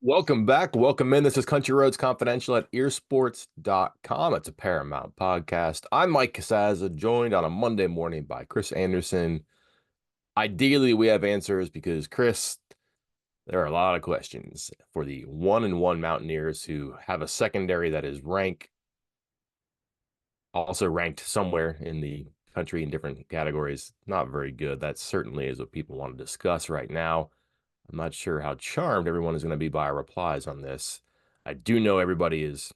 Welcome back. Welcome in. This is Country Roads Confidential at earsports.com. It's a Paramount podcast. I'm Mike Casaza, joined on a Monday morning by Chris Anderson. Ideally, we have answers because, Chris, there are a lot of questions for the 1-1 Mountaineers who have a secondary that is also ranked somewhere in the country in different categories. Not very good. That certainly is what people want to discuss right now. I'm not sure how charmed everyone is going to be by our replies on this. I do know everybody is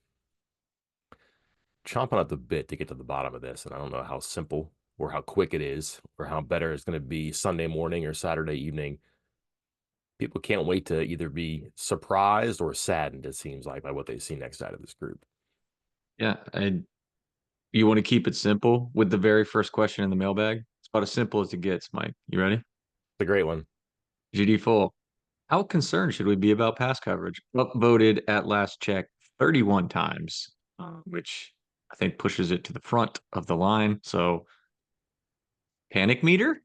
chomping at the bit to get to the bottom of this, and I don't know how simple or how quick it is or how better it's going to be Sunday morning or Saturday evening. People can't wait to either be surprised or saddened, it seems like, by what they see next out of this group. Yeah, and you want to keep it simple with the very first question in the mailbag. It's about as simple as it gets, Mike. You ready? It's a great one. GD full. How concerned should we be about pass coverage? Upvoted at last check 31 times, which I think pushes it to the front of the line. So panic meter?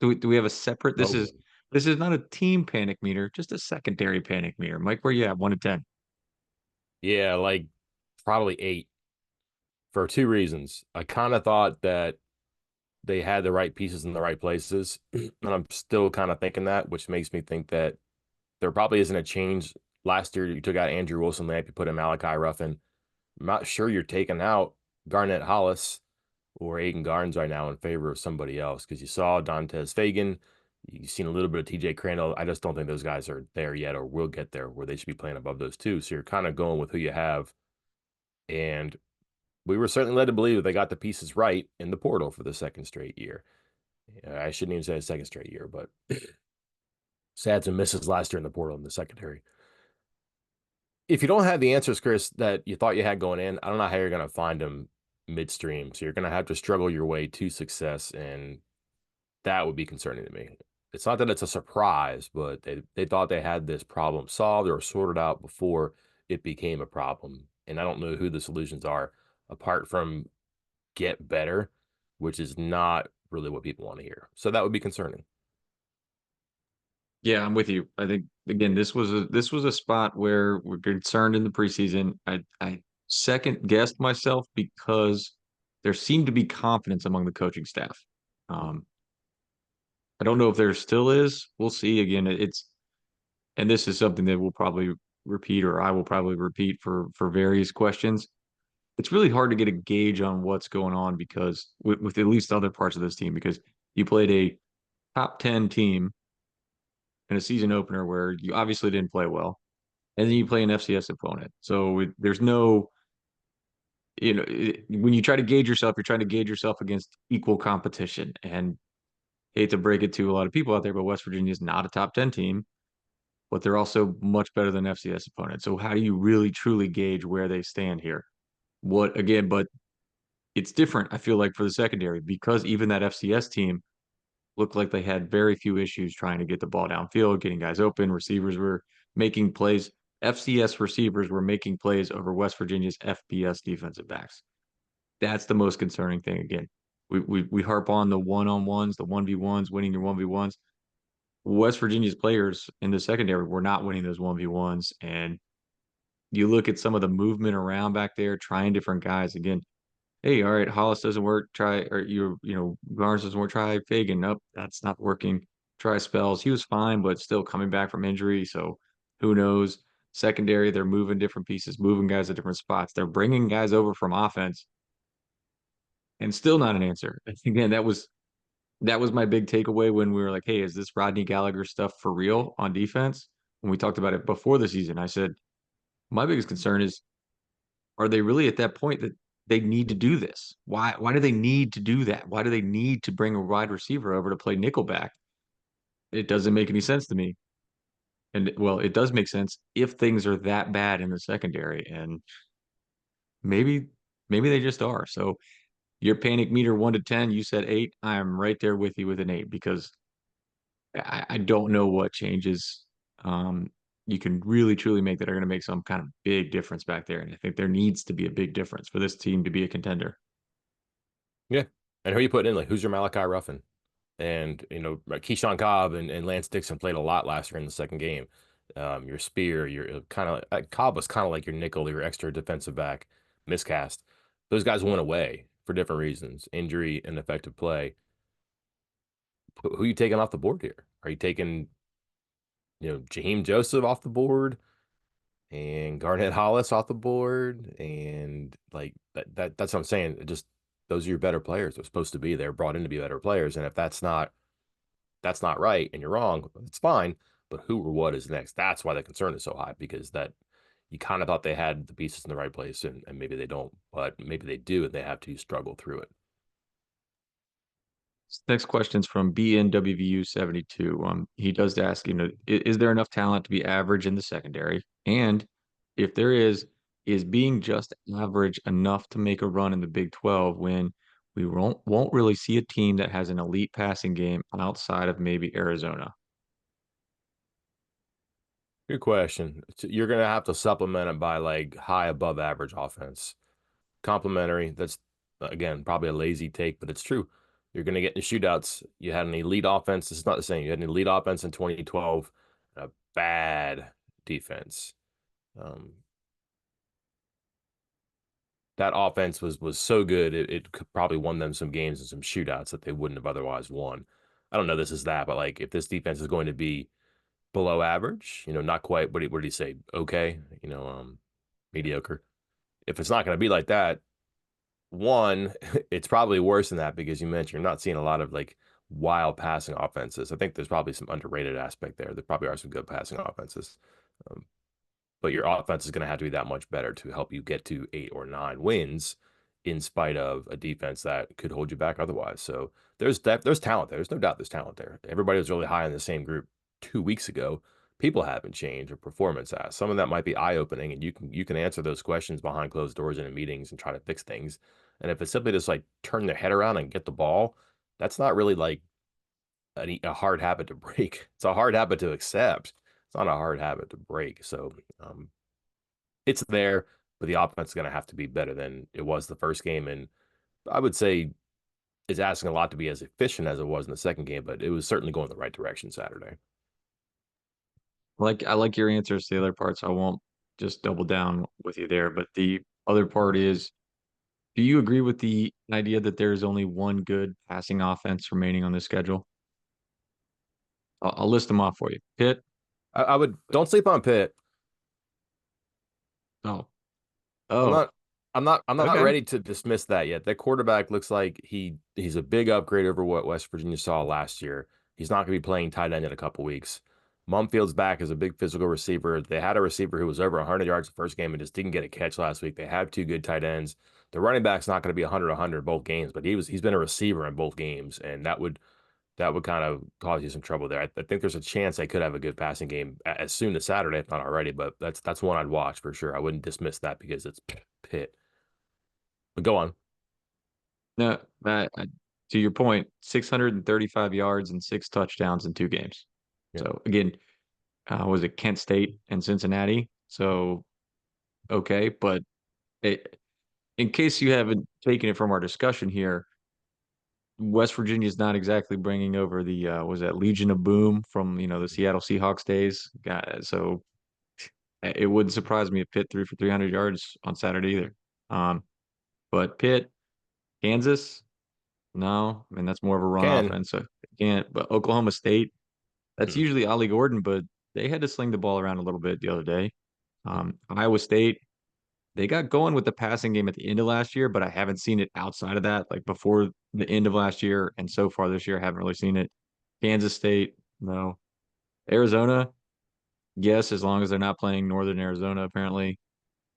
Do we have a separate? This Oh, is this is not a team panic meter, just a secondary panic meter. Mike, where you at? 1 to 10. yeah, like probably eight for two reasons. I kind of thought that they had the right pieces in the right places, and I'm still kind of thinking that, which makes me think that there probably isn't a change. Last year, you took out Andrew Wilson Lamp, you put in Malachi Ruffin. I'm not sure you're taking out Garnett Hollis or Aiden Garnes right now in favor of somebody else because you saw Dantes Fagan. You've seen a little bit of TJ Crandall. I just don't think those guys are there yet or will get there where they should be playing above those two. So you're kind of going with who you have. And we were certainly led to believe that they got the pieces right in the portal for the second straight year. I shouldn't even say a second straight year, but had some misses last year in the portal in the secondary. If you don't have the answers, Chris, that you thought you had going in, I don't know how you're going to find them midstream. So you're going to have to struggle your way to success, and that would be concerning to me. It's not that it's a surprise, but they thought they had this problem solved or sorted out before it became a problem. And I don't know who the solutions are apart from get better, which is not really what people want to hear. So that would be concerning. Yeah, I'm with you. I think again, this was a spot where we're concerned in the preseason. I second guessed myself because there seemed to be confidence among the coaching staff. Um, I don't know if there still is. We'll see. Again, it's and this is something that we'll probably repeat, or I will probably repeat for various questions. It's really hard to get a gauge on what's going on because with at least other parts of this team, because you played a top 10 team in a season opener where you obviously didn't play well, and then you play an FCS opponent. So there's no, when you try to gauge yourself, you're trying to gauge yourself against equal competition. And hate to break it to a lot of people out there, but West Virginia is not a top 10 team, but they're also much better than FCS opponents. So how do you really truly gauge where they stand here? What again, but it's different, I feel like, for the secondary because even that FCS team looked like they had very few issues trying to get the ball downfield, getting guys open. Receivers were making plays. FCS receivers were making plays over West Virginia's FBS defensive backs. That's the most concerning thing. Again, we harp on the one-on-ones, the 1v1s, winning your 1v1s. West Virginia's players in the secondary were not winning those 1v1s. And you look at some of the movement around back there, trying different guys. Again, hey, all right, Hollis doesn't work. Try, or Barnes doesn't work. Try Fagan. Nope, that's not working. Try Spells. He was fine, but still coming back from injury. So who knows? Secondary, they're moving different pieces, moving guys at different spots. They're bringing guys over from offense, and still not an answer. Again, that was my big takeaway when we were like, hey, is this Rodney Gallagher stuff for real on defense? When we talked about it before the season, I said my biggest concern is are they really at that point that they need to do this? Why do they need to do that? Why do they need to bring a wide receiver over to play nickelback? It doesn't make any sense to me. And well, it does make sense if things are that bad in the secondary, and maybe maybe they just are. So your panic meter 1 to 10, you said 8. I'm right there with you with an 8 because I don't know what changes um, you can really truly make that are going to make some kind of big difference back there. And I think there needs to be a big difference for this team to be a contender. Yeah. And who are you putting in? Like, who's your Malachi Ruffin? And, like Keyshawn Cobb and Lance Dixon played a lot last year in the second game. your spear, your kind of Cobb was kind of like your nickel, your extra defensive back, miscast. Those guys went away for different reasons, injury and effective play. Who are you taking off the board here? Are you taking, Jaheim Joseph off the board and Garnett Hollis off the board? And like that's what I'm saying. Just those are your better players. They're supposed to be. They're brought in to be better players. And if that's not right and you're wrong, it's fine. But who or what is next? That's why the concern is so high, because that you kind of thought they had the pieces in the right place, and maybe they don't, but maybe they do, and they have to struggle through it. Next question's from BNWVU 72. He does ask, is there enough talent to be average in the secondary? And if there is being just average enough to make a run in the Big 12 when we won't really see a team that has an elite passing game outside of maybe Arizona? Good question. You're going to have to supplement it by like high above average offense. Complimentary. That's, again, probably a lazy take, but it's true. You're going to get in shootouts. You had an elite offense. This is not the same. You had an elite offense in 2012, a bad defense. Um, that offense was so good, it could probably won them some games and some shootouts that they wouldn't have otherwise won. I don't know this is that, but like if this defense is going to be below average, not quite, what did he say? Okay, mediocre. If it's not going to be like that, one, it's probably worse than that because you mentioned you're not seeing a lot of like wild passing offenses. I think there's probably some underrated aspect there. There probably are some good passing offenses. Um, but your offense is going to have to be that much better to help you get to 8 or 9 wins in spite of a defense that could hold you back otherwise. So there's depth, there's talent there. There's no doubt there's talent there. Everybody was really high in the same group 2 weeks ago. People haven't changed or performance has. Some of that might be eye-opening, and you can answer those questions behind closed doors and in meetings and try to fix things. And if it's simply just like turn their head around and get the ball, that's not really like a hard habit to break. It's a hard habit to accept. It's not a hard habit to break. So it's there, but the offense is going to have to be better than it was the first game. And I would say is asking a lot to be as efficient as it was in the second game, but it was certainly going the right direction Saturday. I like your answers to the other parts. I won't just double down with you there. But the other part is, do you agree with the idea that there is only one good passing offense remaining on the schedule? I'll list them off for you. Pitt. I would don't sleep on Pitt. Oh, I'm oh, not I'm not okay. ready to dismiss that yet. That quarterback looks like he's a big upgrade over what West Virginia saw last year. He's not going to be playing tight end in a couple weeks. Mumfield's back as a big physical receiver. They had a receiver who was over 100 yards the first game and just didn't get a catch last week. They have two good tight ends. The running back's not going to be 100 both games, but he's been a receiver in both games, and that would kind of cause you some trouble there. I think there's a chance they could have a good passing game as soon as Saturday, if not already. But that's one I'd watch for sure. I wouldn't dismiss that because it's Pitt. But go on. No, to your point, 635 yards and 6 touchdowns in 2 games. Yeah. So again, was it Kent State and Cincinnati? So okay, but it, in case you haven't taken it from our discussion here, West Virginia is not exactly bringing over the was that Legion of Boom from the Seattle Seahawks days. So it wouldn't surprise me if Pitt threw for 300 yards on Saturday either. Um, but Pitt, Kansas, no, I mean that's more of a run Can. offense. So can't. But Oklahoma State, that's Mm, usually Ollie Gordon, but they had to sling the ball around a little bit the other day. mm. Iowa State, they got going with the passing game at the end of last year, but I haven't seen it outside of that. Like before the end of last year and so far this year, I haven't really seen it. Kansas State, no. Arizona, yes, as long as they're not playing Northern Arizona, apparently.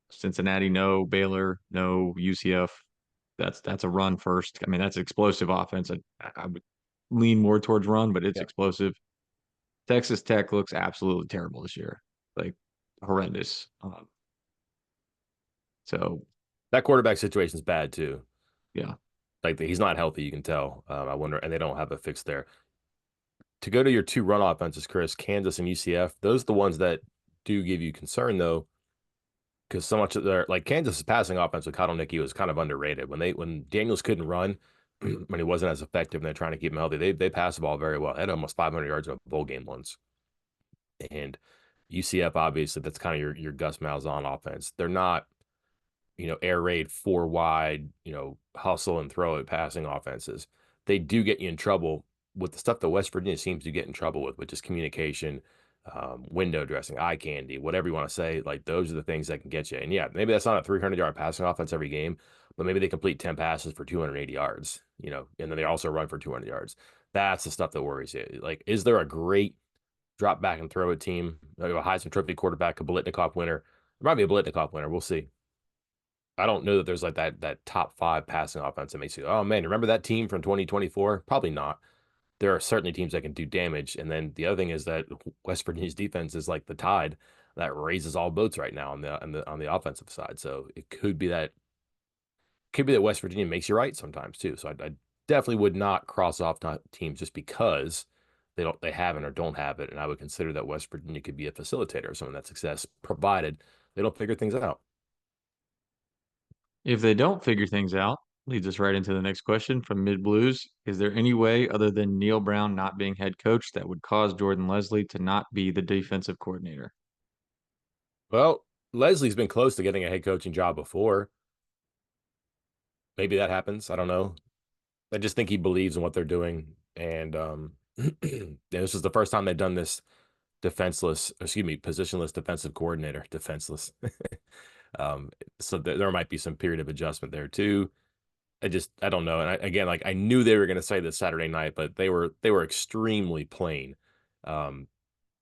Cincinnati, no. Baylor, no. UCF, that's a run first. I mean, that's explosive offense. I would lean more towards run, but it's Yeah. explosive. Texas Tech looks absolutely terrible this year, like horrendous. So That quarterback situation is bad too. yeah, Like he's not healthy, you can tell. I wonder, and they don't have a fix there. To go to your two run offenses, Chris, Kansas and UCF, those are the ones that do give you concern though, because so much of their like Kansas' passing offense with Nicky was kind of underrated. When Daniels couldn't run, when he wasn't as effective and they're trying to keep him healthy, they pass the ball very well. They had almost 500 yards in a bowl game once. And UCF, obviously, that's kind of your Gus Malzahn offense. They're not, air raid four wide, hustle and throw it passing offenses. They do get you in trouble with the stuff that West Virginia seems to get in trouble with, which is communication, window dressing, eye candy, whatever you want to say. Like those are the things that can get you. And yeah, maybe that's not a 300-yard passing offense every game, but maybe they complete 10 passes for 280 yards, and then they also run for 200 yards. That's the stuff that worries you. Like, is there a great drop back and throw it team, like a Heisman Trophy quarterback, a Biletnikoff winner? There might be a Biletnikoff winner. We'll see. I don't know that there's like that top five passing offense that makes you, oh man, remember that team from 2024? Probably not. There are certainly teams that can do damage. And then the other thing is that West Virginia's defense is like the tide that raises all boats right now on the offensive side. So it could be that West Virginia makes you right sometimes too. So I definitely would not cross off teams just because they haven't or don't have it. And I would consider that West Virginia could be a facilitator of some of that success, provided they don't figure things out. If they don't figure things out, leads us right into the next question from Mid Blues. Is there any way other than Neil Brown not being head coach that would cause Jordan Leslie to not be the defensive coordinator? Well, Leslie's been close to getting a head coaching job before. Maybe that happens. I don't know. I just think he believes in what they're doing. And this is the first time they've done this positionless defensive coordinator, defenseless. um, so there might be some period of adjustment there too. I don't know. And again, like I knew they were going to say this Saturday night, but they were extremely plain. Um,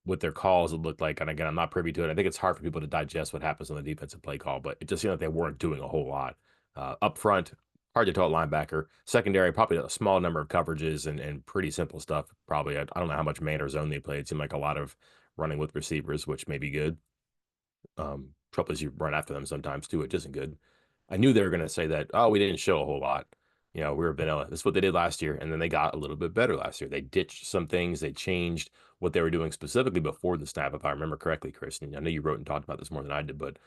with their calls, it looked like, and again, I'm not privy to it. I think it's hard for people to digest what happens on the defensive play call, but it just seemed like they weren't doing a whole lot. Up front, hard to tell at linebacker. Secondary, probably a small number of coverages and pretty simple stuff. Probably, I don't know how much man or zone they played. It seemed like a lot of running with receivers, which may be good. Trouble is you run after them sometimes too, which isn't good. I knew they were going to say that, oh, we didn't show a whole lot. We were vanilla. That's what they did last year. And then they got a little bit better last year. They ditched some things. They changed what they were doing specifically before the snap, if I remember correctly, Chris. And I know you wrote and talked about this more than I did, but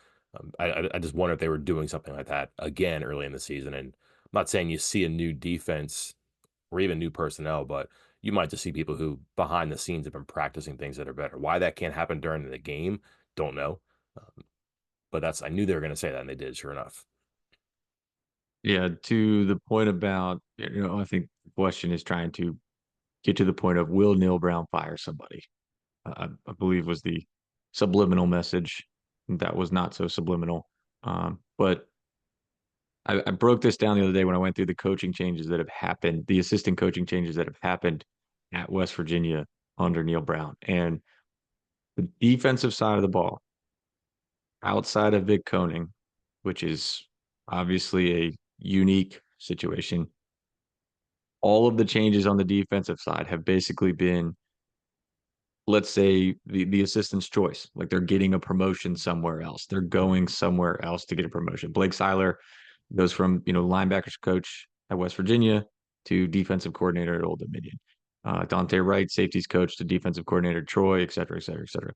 I just wonder if they were doing something like that again early in the season. And I'm not saying you see a new defense or even new personnel, but you might just see people who behind the scenes have been practicing things that are better. Why that can't happen during the game, don't know. But I knew they were going to say that, and they did, sure enough. Yeah, to the point about, I think the question is trying to get to the point of will Neil Brown fire somebody? I believe was the subliminal message. That was not so subliminal. But I broke this down the other day when I went through the coaching changes that have happened, the assistant coaching changes that have happened at West Virginia under Neil Brown. And the defensive side of the ball, outside of Vic Koenig, which is obviously a unique situation, all of the changes on the defensive side have basically been, let's say, the assistant's choice. Like they're getting a promotion somewhere else. They're going somewhere else to get a promotion. Blake Seiler goes from, linebackers coach at West Virginia to defensive coordinator at Old Dominion. Dante Wright, safeties coach to defensive coordinator at Troy, et cetera, et cetera, et cetera.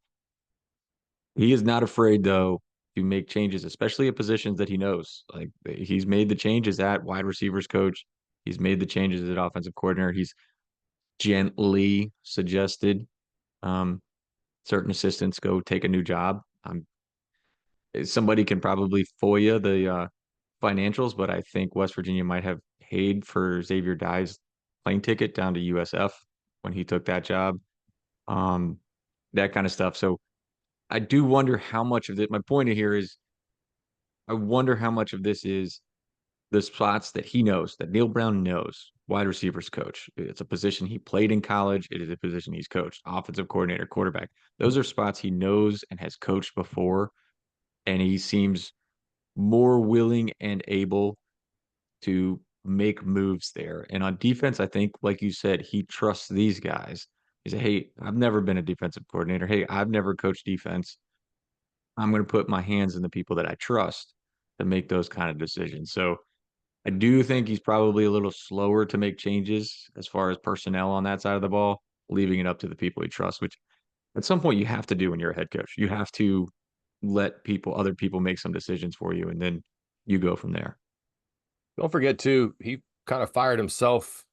He is not afraid, though, to make changes, especially at positions that he knows. Like he's made the changes at wide receivers coach. He's made the changes at offensive coordinator. He's gently suggested um, certain assistants go take a new job. Somebody can probably FOIA the financials, but I think West Virginia might have paid for Xavier Dye's plane ticket down to USF when he took that job. Um, that kind of stuff. So I do wonder how much of it. My point here is, I wonder how much of this is the spots that he knows, that Neil Brown knows. Wide receivers coach. It's a position he played in college. It is a position he's coached. Offensive coordinator, quarterback. Those are spots he knows and has coached before, and he seems more willing and able to make moves there. And on defense, I think, like you said, he trusts these guys. He said, hey, I've never been a defensive coordinator. Hey, I've never coached defense. I'm going to put my hands in the people that I trust to make those kind of decisions. So I do think he's probably a little slower to make changes as far as personnel on that side of the ball, leaving it up to the people he trusts, which at some point you have to do when you're a head coach. You have to let other people make some decisions for you, and then you go from there. Don't forget too, he kind of fired himself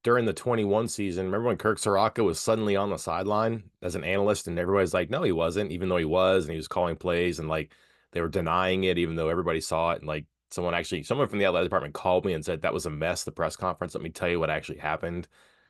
during the 21 season, remember when Kirk Soraka was suddenly on the sideline as an analyst and everybody's like, no, he wasn't, even though he was, and he was calling plays and like they were denying it, even though everybody saw it. And like someone from the athletic department called me and said that was a mess, the press conference. Let me tell you what actually happened.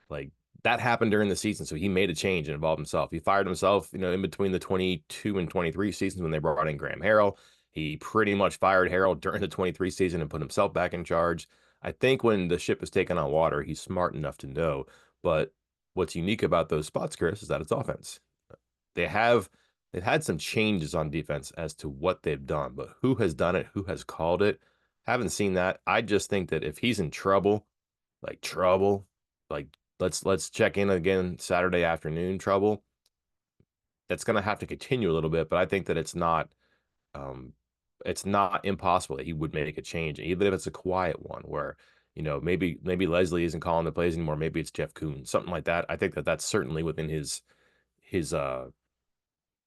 Like that happened during the season. So he made a change and involved himself. He fired himself, in between the 22 and 23 seasons when they brought in Graham Harrell. He pretty much fired Harrell during the 23 season and put himself back in charge. I think when the ship is taken on water, he's smart enough to know. But what's unique about those spots, Chris, is that it's offense. They have they've had some changes on defense as to what they've done, but who has done it, who has called it, haven't seen that. I just think that if he's in trouble, like let's check in again Saturday afternoon trouble, that's gonna have to continue a little bit. But I think that um it's not impossible that he would make a change, even if it's a quiet one where, maybe Leslie isn't calling the plays anymore. Maybe it's Jeff Kuhn, something like that. I think that that's certainly within his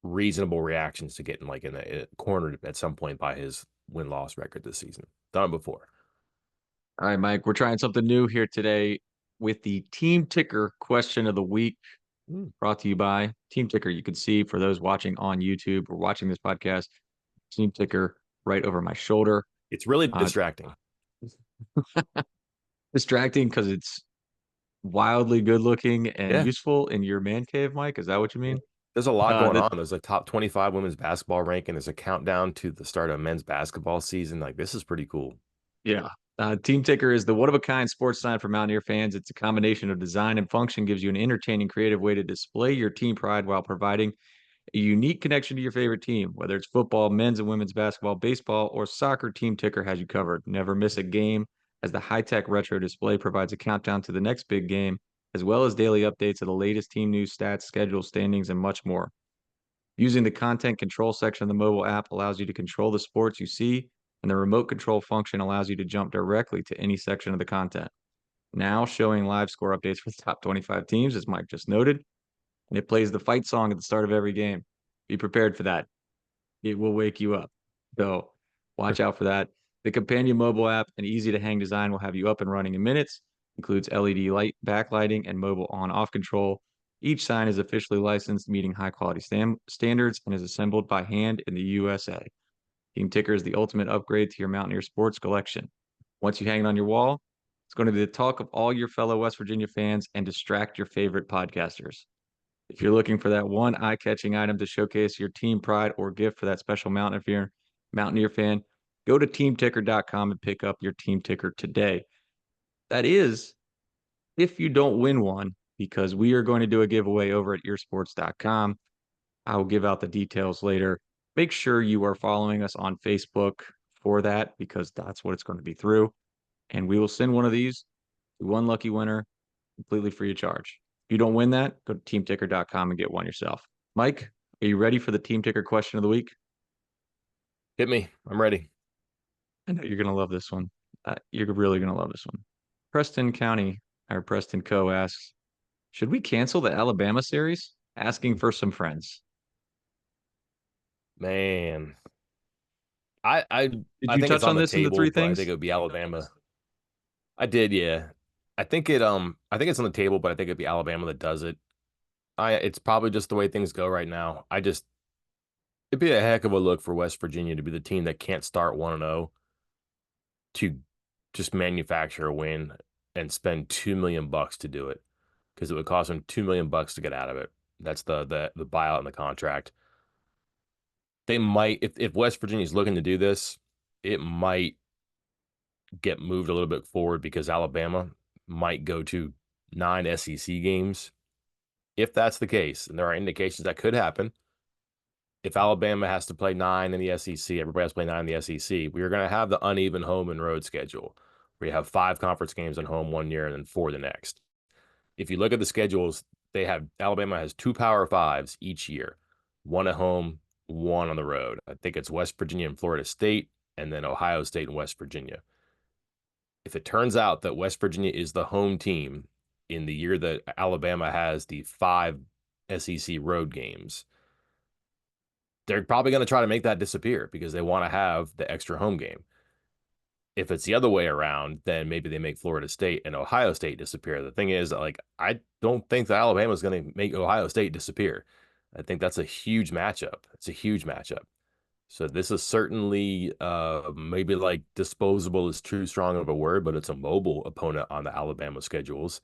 reasonable reactions to getting like in a cornered at some point by his win-loss record this season. Done it before. All right, Mike, we're trying something new here today with the Team Ticker question of the week, Mm. brought to you by Team Ticker. You can see for those watching on YouTube or watching this podcast, Team Ticker right over my shoulder. It's really Uh, distracting. Distracting because it's wildly good looking and Yeah. useful in your man cave, Mike. Is that what you Yeah. mean? There's a lot going The on. There's a top 25 women's basketball ranking. There's a countdown to the start of men's basketball season. Like this is pretty cool. Yeah. Team Ticker is the one of a kind sports sign for Mountaineer fans. It's a combination of design and function, gives you an entertaining, creative way to display your team pride while providing a unique connection to your favorite team. Whether it's football, men's and women's basketball, baseball, or soccer, Team Ticker has you covered. Never miss a game, as the high tech retro display provides a countdown to the next big game, as well as daily updates of the latest team news, stats, schedules, standings, and much more. Using the content control section of the mobile app allows you to control the sports you see, and the remote control function allows you to jump directly to any section of the content. Now showing live score updates for the top 25 teams, as Mike just noted, and it plays the fight song at the start of every game. Be prepared for that. It will wake you up. So watch out for that. The companion mobile app and easy to hang design will have you up and running in minutes. Includes LED light backlighting and mobile on-off control. Each sign is officially licensed, meeting high quality standards, and is assembled by hand in the USA. Team Ticker is the ultimate upgrade to your Mountaineer sports collection. Once you hang it on your wall, it's going to be the talk of all your fellow West Virginia fans and distract your favorite podcasters. If you're looking for that one eye-catching item to showcase your team pride or gift for that special Mountaineer fan, go to teamticker.com and pick up your team ticker today. That is, if you don't win one, because we are going to do a giveaway over at earsports.com. I will give out the details later. Make sure you are following us on Facebook for that, because that's what it's going to be through. And we will send one of these to one lucky winner completely free of charge. If you don't win that, go to teamticker.com and get one yourself. Mike, are you ready for the Team Ticker question of the week? Hit me. I'm ready. I know you're going to love this one. You're really going to love this one. Preston County, or Preston Co. asks, should we cancel the Alabama series? Asking for some friends. Man. I I Did I you think it's touch on on the this in the table, three but I think things? it would be Alabama. I did, yeah. I think it's on the table, but I think it'd be Alabama that does it. It's probably just the way things go right now. It'd be a heck of a look for West Virginia to be the team that can't start 1-0 to just manufacture a win and spend 2 million bucks to do it because it would cost them 2 million bucks to get out of it. That's the buyout in the contract. They might if West Virginia is looking to do this, it might get moved a little bit forward because Alabama might go to 9 SEC games. If that's the case, and there are indications that could happen, if Alabama has to play 9 in the SEC, everybody has to play 9 in the SEC, we are going to have the uneven home and road schedule where you have 5 conference games at home one year and then 4 the next. If you look at the schedules, Alabama has 2 Power Fives each year, one at home, one on the road. I think it's West Virginia and Florida State, and then Ohio State and West Virginia. If it turns out that West Virginia is the home team in the year that Alabama has the 5 SEC road games, they're probably going to try to make that disappear because they want to have the extra home game. If it's the other way around, then maybe they make Florida State and Ohio State disappear. The thing is, like, I don't think that Alabama is going to make Ohio State disappear. I think that's a huge matchup. It's a huge matchup. So this is certainly maybe like disposable is too strong of a word, but it's a mobile opponent on the Alabama schedules.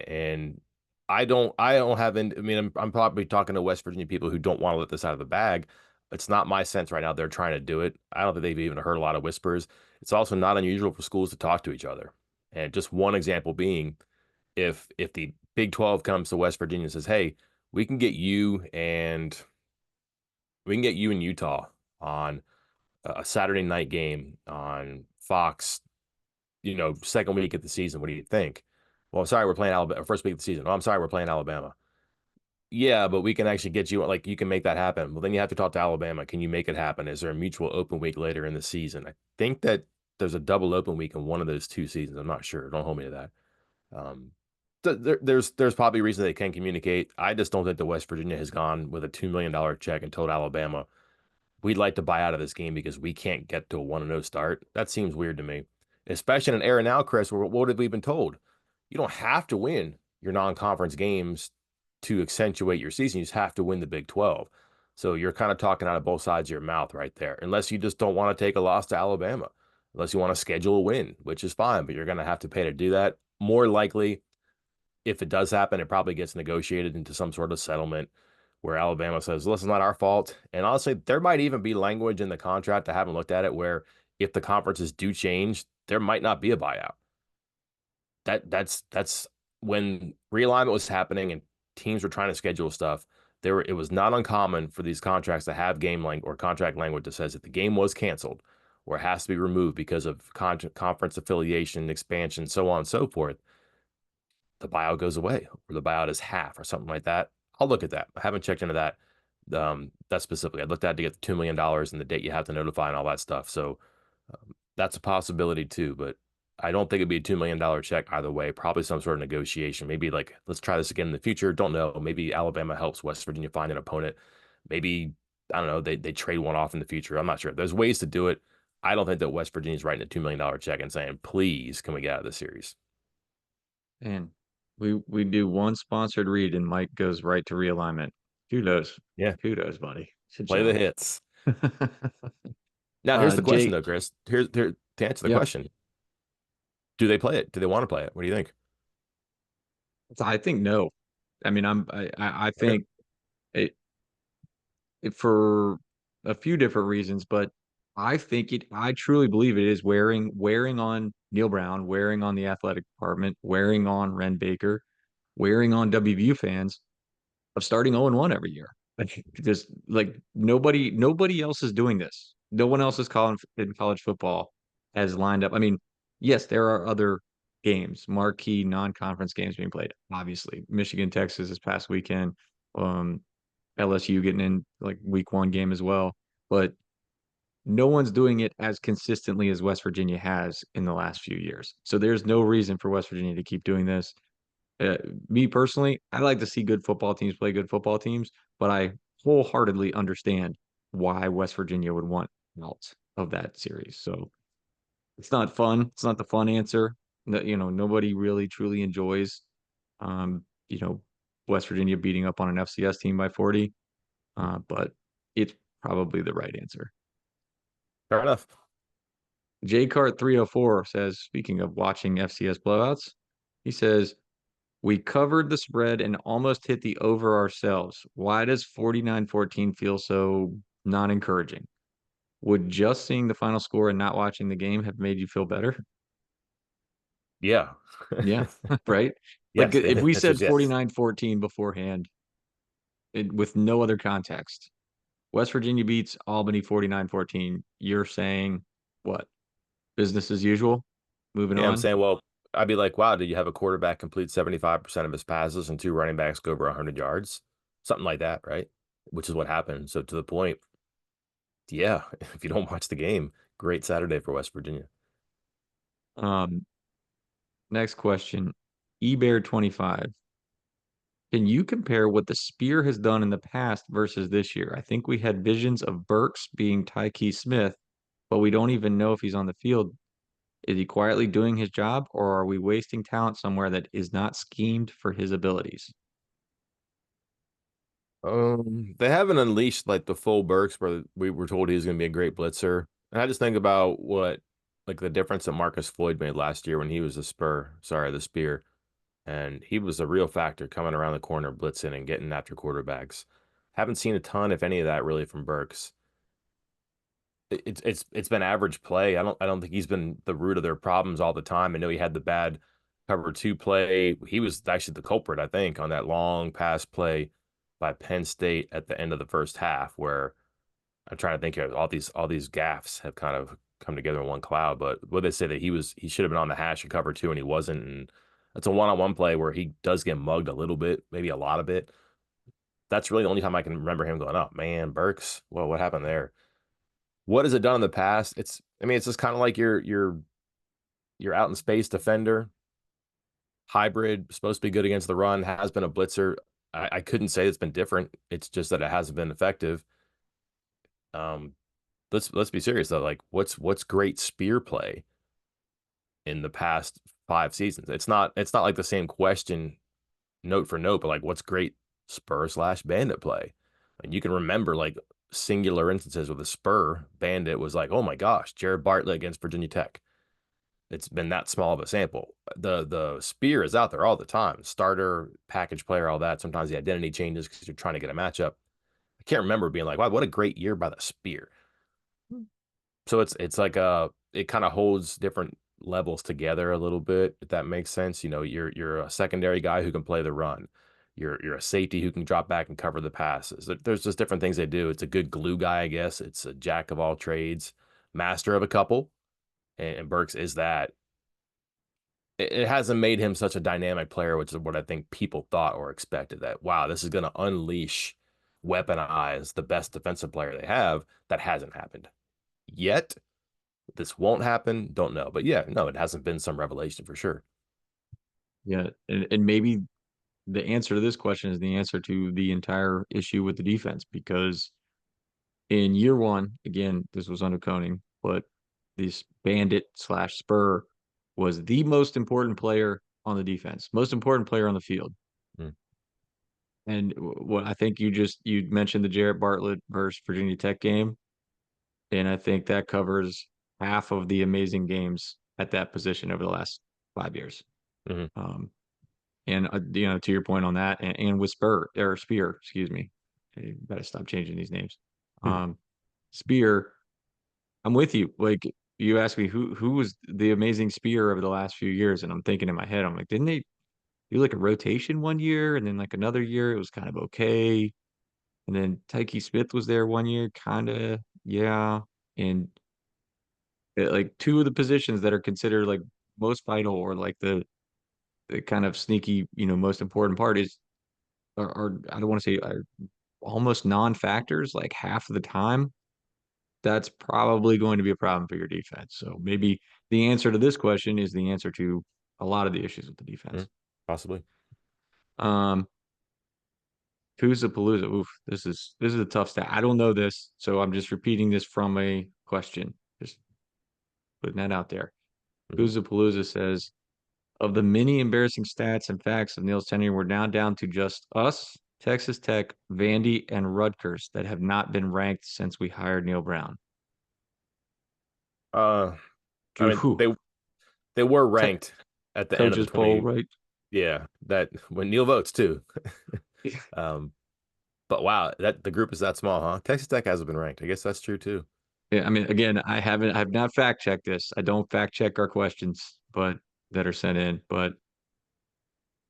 And I don't have I mean, I'm probably talking to West Virginia people who don't want to let this out of the bag. It's not my sense right now they're trying to do it. I don't think they've even heard a lot of whispers. It's also not unusual for schools to talk to each other. And just one example being if the Big 12 comes to West Virginia and says, "Hey, we can get you and we can get you in Utah on a Saturday night game on Fox, second week of the season. What do you think?" Well, I'm sorry, we're playing Alabama. First week of the season. Oh, I'm sorry, we're playing Alabama. Yeah, but we can actually get you, like, you can make that happen. Well, then you have to talk to Alabama. Can you make it happen? Is there a mutual open week later in the season? I think that there's a double open week in one of those two seasons. I'm not sure. Don't hold me to that. Um, there's probably a reason they can communicate. I just don't think that West Virginia has gone with a $2 million check and told Alabama, we'd like to buy out of this game because we can't get to a 1-0 start. That seems weird to me, especially in an era now, Chris, where what have we been told? You don't have to win your non-conference games to accentuate your season. You just have to win the Big 12. So you're kind of talking out of both sides of your mouth right there, unless you just don't want to take a loss to Alabama, unless you want to schedule a win, which is fine, but you're going to have to pay to do that. More likely, if it does happen, it probably gets negotiated into some sort of settlement where Alabama says, listen, not our fault. And honestly, there might even be language in the contract. I haven't looked at it where if the conferences do change, there might not be a buyout. That's when realignment was happening and teams were trying to schedule stuff. It was not uncommon for these contracts to have game language or contract language that says if the game was canceled or it has to be removed because of conference affiliation, expansion, so on and so forth, the buyout goes away or the buyout is half or something like that. I'll look at that. I haven't checked into that specifically. I looked at it to get the $2 million and the date you have to notify and all that stuff. So that's a possibility too, but I don't think it'd be a $2 million check either way. Probably some sort of negotiation. Maybe like, let's try this again in the future. Don't know. Maybe Alabama helps West Virginia find an opponent. Maybe, I don't know, they trade one off in the future. I'm not sure. There's ways to do it. I don't think that West Virginia's writing a $2 million check and saying, please, can we get out of the series? And we do one sponsored read and Mike goes right to realignment. Kudos. Yeah, Kudos, buddy. Good play the job. hits. Now, here's the question, Jake, though, Chris. Here to answer the yep. question. Do they play it? Do they want to play it? What do you think? I think no. I mean, I Okay. think it, it for a few different reasons, but I truly believe it is wearing on Neil Brown, wearing on the athletic department, wearing on Ren Baker, wearing on WVU fans of starting 0-1 every year. Just like nobody else is doing this. No one else is calling in college football has lined up. I mean, yes, there are other games, marquee non-conference games being played. Obviously, Michigan, Texas this past weekend, um, LSU getting in like week one game as well. But no one's doing it as consistently as West Virginia has in the last few years. So there's no reason for West Virginia to keep doing this. Uh, Me personally, I like to see good football teams play good football teams, but I wholeheartedly understand why West Virginia would want out of that series. So it's not fun. It's not the fun answer. Nobody really truly enjoys, um, you know, West Virginia beating up on an FCS team by 40. But it's probably the right answer. Fair enough. JCart 304 says, speaking of watching FCS blowouts, he says, we covered the spread and almost hit the over ourselves. Why does 49-14 feel so not encouraging? Would just seeing the final score and not watching the game have made you feel better? Yeah. Yeah, right. Like Yes. if The we answer is said yes. 49-14 beforehand with no other context, West Virginia beats Albany 49-14, you're saying what? Business as usual? Moving Yeah, I'm on? saying, well, I'd be like, wow, did you have a quarterback complete 75% of his passes and two running backs go over 100 yards? Something like that, right? Which is what happened. So to the point, yeah, if you don't watch the game, great Saturday for West Virginia. Um, Next question. eBear25. Can you compare what the Spear has done in the past versus this year? I think we had visions of Burks being Tyke Smith, but we don't even know if he's on the field Is he quietly doing his job, or are we wasting talent somewhere that is not schemed for his abilities? They haven't unleashed like the full Burks where we were told he was going to be a great blitzer. And I just think about what like the difference that Marcus Floyd made last year when he was the spear, and he was a real factor coming around the corner, blitzing and getting after quarterbacks. Haven't seen a ton, if any, of that really from Burks. It's been average play. I don't think he's been the root of their problems all the time. I know he had the bad cover two play. He was actually the culprit, I think, on that long pass play by Penn State at the end of the first half, where I'm trying to think of all these gaffes have kind of come together in one cloud. But what they say that he should have been on the hash and cover two and he wasn't. And it's a one-on-one play where he does get mugged a little bit, maybe a lot of it. That's really the only time I can remember him going, oh man, Burks, well, what happened there? What has it done in the past? I mean, it's just kind of like your out in space defender, hybrid, supposed to be good against the run, has been a blitzer. I couldn't say it's been different. It's just that it hasn't been effective. Um, let's be serious though. Like, what's great spear play in the past 5 seasons? It's not like the same question note for note, but like, what's great spur slash bandit play? And you can remember like singular instances where the spur bandit was like, oh my gosh, Jared Bartlett against Virginia Tech. It's been that small of a sample. The spear is out there all the time. Starter, package player, all that. Sometimes the identity changes because you're trying to get a matchup. I can't remember being like, wow, what a great year by the spear. So it's like it kind of holds different levels together a little bit, if that makes sense. You know, you're a secondary guy who can play the run. You're a safety who can drop back and cover the passes. There's just different things they do. It's a good glue guy, I guess. It's a jack of all trades, master of a couple, and Burks is that. It hasn't made him such a dynamic player, which is what I think people thought or expected. That wow, this is going to unleash, weaponize the best defensive player they have. That hasn't happened yet. This won't happen. Don't know. But yeah, no, it hasn't been some revelation for sure. Yeah, and maybe the answer to this question is the answer to the entire issue with the defense because in year one, again, this was under Koenig, but this bandit slash spur was the most important player on the defense, most important player on the field. Mm. And what I think you mentioned the Jarrett Bartlett versus Virginia Tech game, and I think that covers half of the amazing games at that position over the last 5 years. Hmm. Um, and to your point on that, and with Spur or Spear, excuse me, you better stop changing these names. Um, Spear, I'm with you. Like you asked me who was the amazing Spear over the last few years, and I'm thinking in my head, I'm like, didn't they do like a rotation one year, and then like another year it was kind of okay, and then Tyke Smith was there one year, kind of yeah, and like two of the positions that are considered like most vital or like the kind of sneaky, most important part is are I don't want to say are almost non-factors like half of the time. That's probably going to be a problem for your defense. So maybe the answer to this question is the answer to a lot of the issues with the defense. Possibly. Um, who's the Palooza? Oof, this is a tough stat. I don't know this, so I'm just repeating this from a question. Just putting that out there. Mhm. Who's the Palooza says of the many embarrassing stats and facts of Neil's tenure, we're now down to just us, Texas Tech, Vandy, and Rutgers that have not been ranked since we hired Neil Brown. Uh, I mean, Whew, they were te- ranked at the end of the coaches poll, 20. right? Yeah, that when Neil votes too. Um, but wow, that the group is that small, huh? Texas Tech hasn't been ranked. I guess that's true too. Yeah, I mean, again, I've not fact checked this. I don't fact check our questions, but that are sent in. But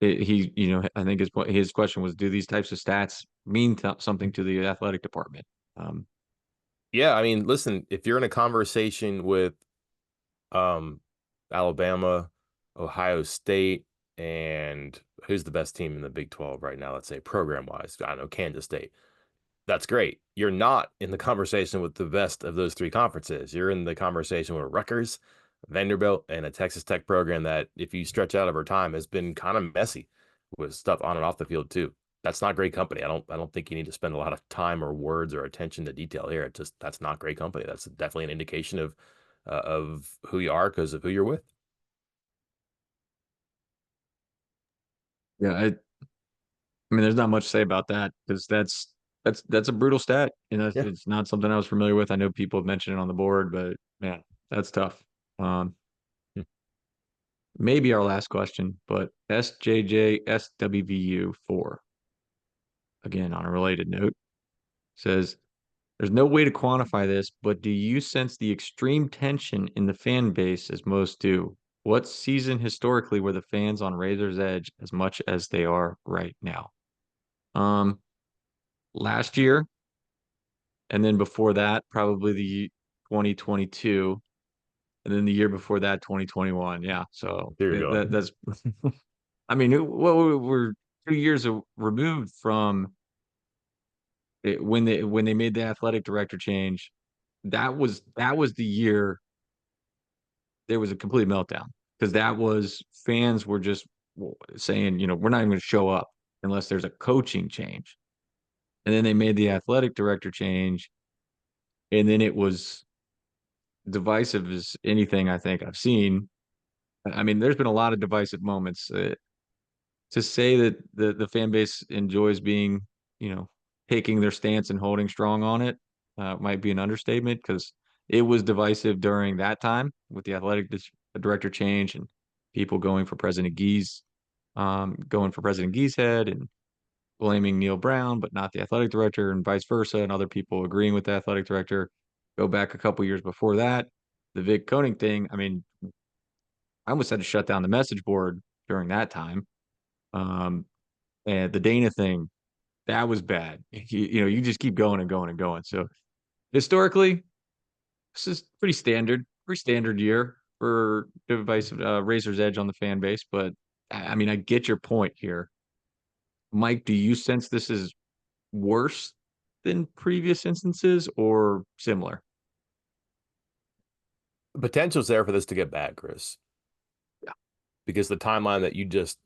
I think his question was, do these types of stats mean something to the athletic department? Um, Yeah, I mean, listen, if you're in a conversation with um Alabama, Ohio State, and who's the best team in the Big 12 right now, let's say program wise, I don't know, Kansas State. That's great. You're not in the conversation with the best of those three conferences. You're in the conversation with Rutgers, Vanderbilt, and a Texas Tech program that, if you stretch out over time, has been kind of messy with stuff on and off the field too. That's not great company. I don't think you need to spend a lot of time or words or attention to detail here. It just that's not great company. That's definitely an indication of of who you are because of who you're with. Yeah, I mean, there's not much to say about that because that's a brutal stat. You know, Yeah. it's not something I was familiar with. I know people have mentioned it on the board, but man, that's tough. Um, Hmm. Maybe our last question, but SJJSWVU4, again, on a related note, says there's no way to quantify this, but do you sense the extreme tension in the fan base as most do? What season historically were the fans on Razor's Edge as much as they are right now? Um, Last year, and then before that, probably the 2022, and then the year before that, 2021. Yeah, so There you go. that's I mean, what we're 2 years removed from it, when they made the athletic director change. That was the year there was a complete meltdown because that was fans were just saying, we're not even going to show up unless there's a coaching change. And then they made the athletic director change, and then it was divisive as anything I think I've seen. I mean, there's been a lot of divisive moments. To say that the fan base enjoys being, you know, taking their stance and holding strong on it might be an understatement because it was divisive during that time with the athletic director change and people going for President Gee's head and blaming Neil Brown, but not the athletic director, and vice versa, and other people agreeing with the athletic director. Go back a couple years before that, the Vic Koenig thing. I mean, I almost had to shut down the message board during that time. Um, and the Dana thing, that was bad. You just keep going and going and going. So historically, this is pretty standard year for divisive Razor's Edge on the fan base. But I mean, I get your point here. Mike, do you sense this is worse than previous instances or similar? Potential's there for this to get bad, Chris, Yeah. because the timeline that you just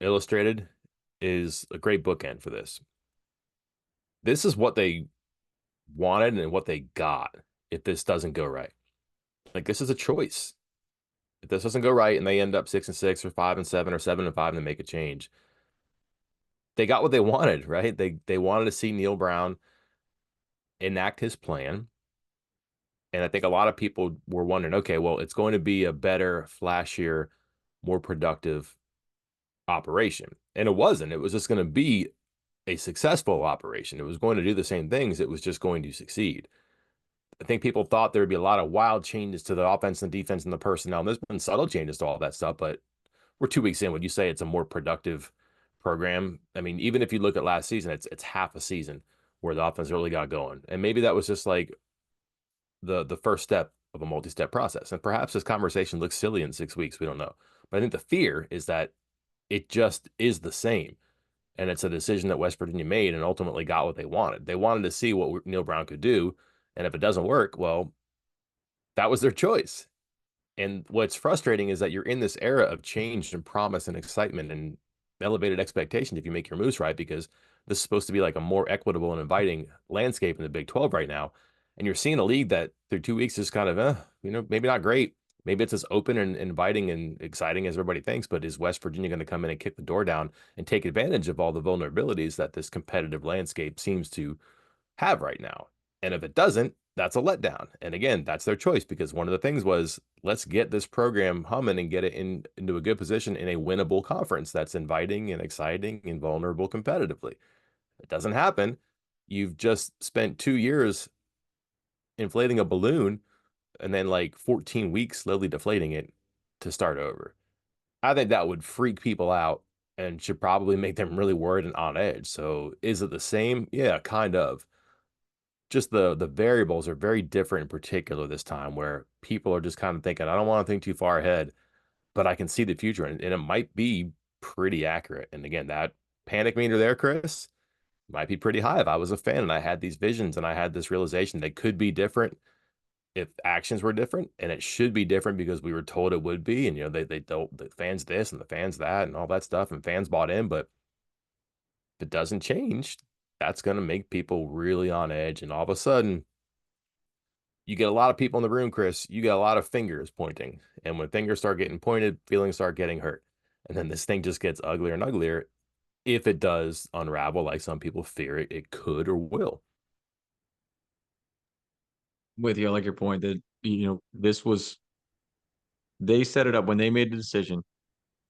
illustrated is a great bookend for this. This is what they wanted and what they got if this doesn't go right. Like this is a choice. If this doesn't go right and they end up 6-6 or 5-7 or 7-5 and they make a change, they got what they wanted, right? They wanted to see Neil Brown enact his plan. And I think a lot of people were wondering, okay, well, it's going to be a better, flashier, more productive operation. And it wasn't. It was just going to be a successful operation. It was going to do the same things. It was just going to succeed. I think people thought there would be a lot of wild changes to the offense and defense and the personnel. And there's been subtle changes to all that stuff, but we're 2 weeks in. Would you say it's a more productive program? I mean, even if you look at last season, it's half a season where the offense really got going. And maybe that was just like the first step of a multi-step process. And perhaps this conversation looks silly in 6 weeks. We don't know. But I think the fear is that it just is the same. And it's a decision that West Virginia made and ultimately got what they wanted. They wanted to see what Neil Brown could do. And if it doesn't work, well, that was their choice. And what's frustrating is that you're in this era of change and promise and excitement and elevated expectations if you make your moves right, because this is supposed to be like a more equitable and inviting landscape in the Big 12 right now. And you're seeing a league that through 2 weeks is kind of, maybe not great. Maybe it's as open and inviting and exciting as everybody thinks, but is West Virginia going to come in and kick the door down and take advantage of all the vulnerabilities that this competitive landscape seems to have right now? And if it doesn't, that's a letdown. And again, that's their choice because one of the things was let's get this program humming and get it into a good position in a winnable conference that's inviting and exciting and vulnerable competitively. It doesn't happen. You've just spent 2 years inflating a balloon and then like 14 weeks slowly deflating it to start over. I think that would freak people out and should probably make them really worried and on edge. So is it the same? Yeah, kind of. Just the variables are very different in particular this time where people are just kind of thinking, I don't want to think too far ahead, but I can see the future and it might be pretty accurate. And again, that panic meter there, Chris, might be pretty high. If I was a fan and I had these visions and I had this realization they could be different if actions were different, and it should be different because we were told it would be. And they don't, the fans this and the fans that and all that stuff, and fans bought in, but if it doesn't change, that's going to make people really on edge. And all of a sudden, You get a lot of people in the room, Chris. You get a lot of fingers pointing. And when fingers start getting pointed, feelings start getting hurt. And then this thing just gets uglier and uglier. If it does unravel, like some people fear it could or will. With you, I like your point that this was they set it up when they made the decision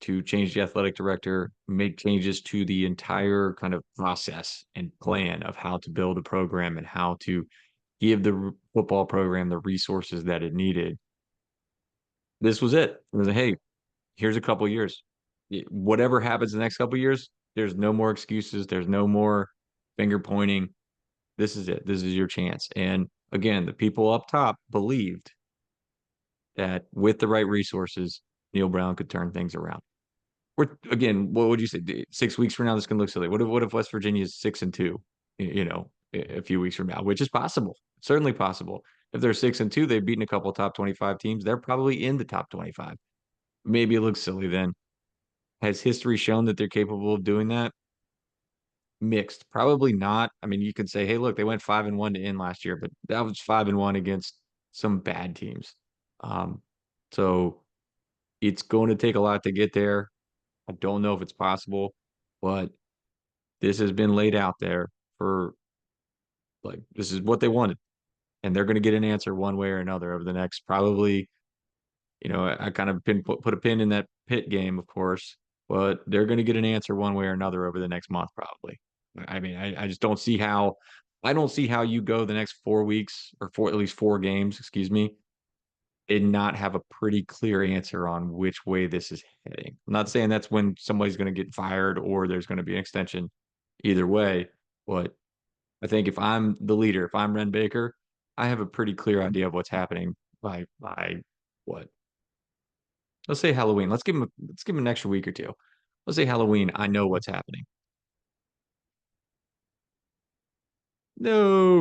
to change the athletic director, make changes to the entire kind of process and plan of how to build a program and how to give the football program the resources that it needed. This was it. It was like, hey, here's a couple years. Whatever happens the next couple years, there's no more excuses. There's no more finger pointing. This is it. This is your chance. And again, the people up top believed that with the right resources, Neil Brown could turn things around. Again, what would you say? 6 weeks from now, this can look silly. What if West Virginia is 6-2? A few weeks from now, which is possible, certainly possible. If they're 6-2, they've beaten a couple of top 25 teams. They're probably in the top 25. Maybe it looks silly then. Has history shown that they're capable of doing that? Mixed, probably not. I mean, you could say, hey, look, they went 5-1 to end last year, but that was 5-1 against some bad teams. Um, so it's going to take a lot to get there. I don't know if it's possible, but this has been laid out there for like this is what they wanted, and they're going to get an answer one way or another over the next probably. I kind of put a pin in that pit game, of course, but they're going to get an answer one way or another over the next month, probably. I mean, I just don't see how. I don't see how you go the next 4 weeks or at least 4 games, excuse me, and not have a pretty clear answer on which way this is heading. I'm not saying that's when somebody's going to get fired or there's going to be an extension either way, but I think if I'm the leader, if I'm Ren Baker, I have a pretty clear idea of what's happening by what? Let's say Halloween. Let's give him an extra week or two. Let's say Halloween, I know what's happening. No.